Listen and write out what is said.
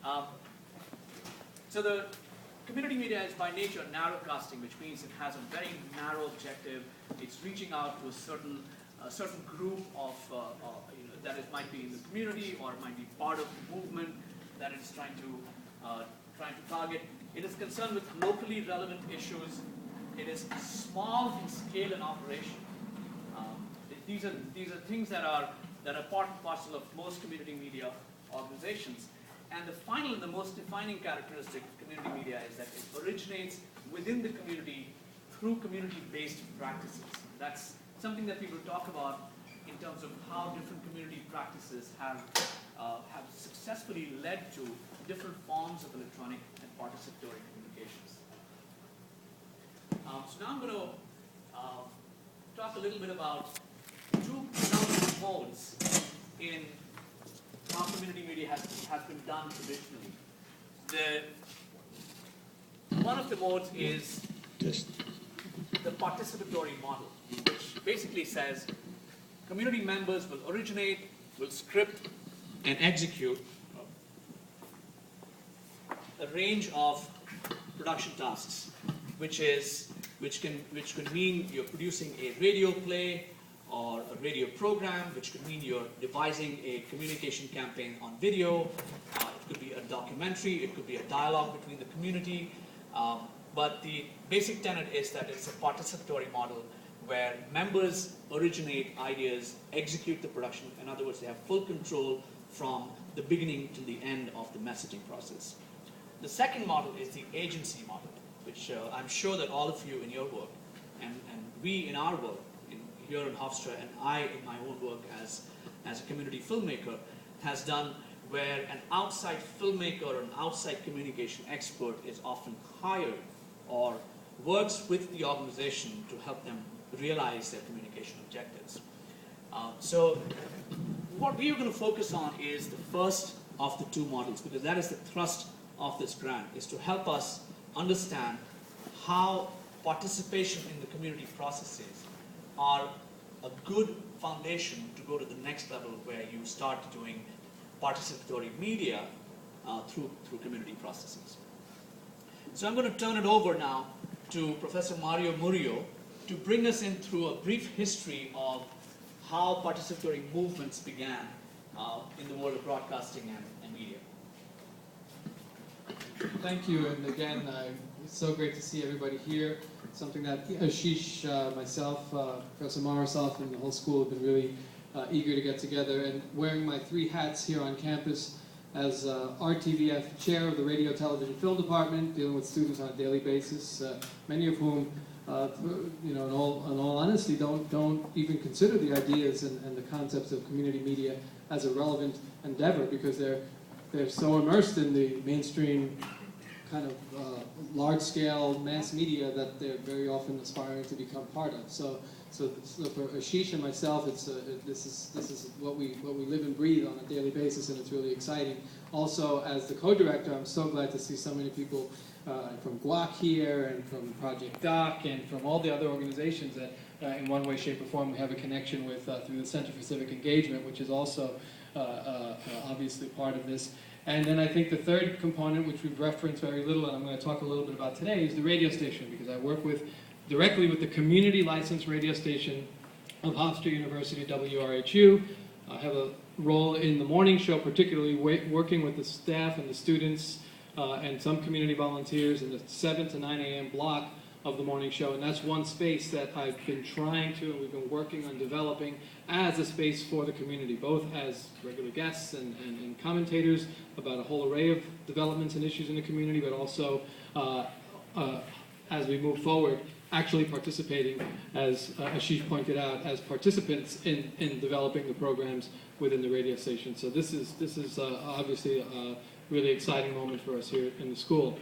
Um, so the community media is by nature narrowcasting, which means it has a very narrow objective. It's reaching out to a certain group of that it might be in the community or it might be part of the movement that it's trying to target. It is concerned with locally relevant issues. It is small in scale and operation. These are things that are part and parcel of most community media organizations. And the final and the most defining characteristic of community media is that it originates within the community through community-based practices. That's something that people talk about in terms of how different community practices have successfully led to different forms of electronic and participatory communications. So now I'm going to talk a little bit about two predominant modes in how community media has been done traditionally. One of the modes is the participatory model, which basically says community members will originate, will script, and execute a range of production tasks, which can mean you're producing a radio play or a radio program, which could mean you're devising a communication campaign on video. It could be a documentary, it could be a dialogue between the community. But the basic tenet is that it's a participatory model where members originate ideas, execute the production. In other words, they have full control from the beginning to the end of the messaging process. The second model is the agency model, which I'm sure that all of you in your work, and we in our work, here in Hofstra, and I in my own work as a community filmmaker, has done, where an outside filmmaker or an outside communication expert is often hired or works with the organization to help them realize their communication objectives. So what we are going to focus on is the first of the two models, because that is the thrust of this grant, is to help us understand how participation in the community processes are a good foundation to go to the next level, where you start doing participatory media through community processes. So I'm going to turn it over now to Professor Mario Murillo to bring us in through a brief history of how participatory movements began in the world of broadcasting and media. Thank you, and again, it's so great to see everybody here. Something that Ashish, myself, Professor Marasoff, and the whole school have been really eager to get together. And wearing my 3 hats here on campus as RTVF Chair of the Radio, Television, Film Department, dealing with students on a daily basis, many of whom, in all honesty, don't even consider the ideas and the concepts of community media as a relevant endeavor, because they're so immersed in the mainstream kind of large-scale mass media that they're very often aspiring to become part of. So for Ashish and myself, this is what we live and breathe on a daily basis, and it's really exciting. Also, as the co-director, I'm so glad to see so many people from GUAC here, and from Project Doc, and from all the other organizations that, in one way, shape, or form, we have a connection with through the Center for Civic Engagement, which is also obviously part of this. And then I think the third component, which we've referenced very little, and I'm going to talk a little bit about today, is the radio station, because I work directly with the community licensed radio station of Hofstra University, WRHU. I have a role in the morning show, particularly working with the staff and the students and some community volunteers in the 7 to 9 a.m. block of the morning show. And that's one space that I've been trying to, and we've been working on developing as a space for the community, both as regular guests and commentators about a whole array of developments and issues in the community, but also as we move forward, actually participating, as Ashish pointed out, as participants in developing the programs within the radio station. So this is obviously a really exciting moment for us here in the school.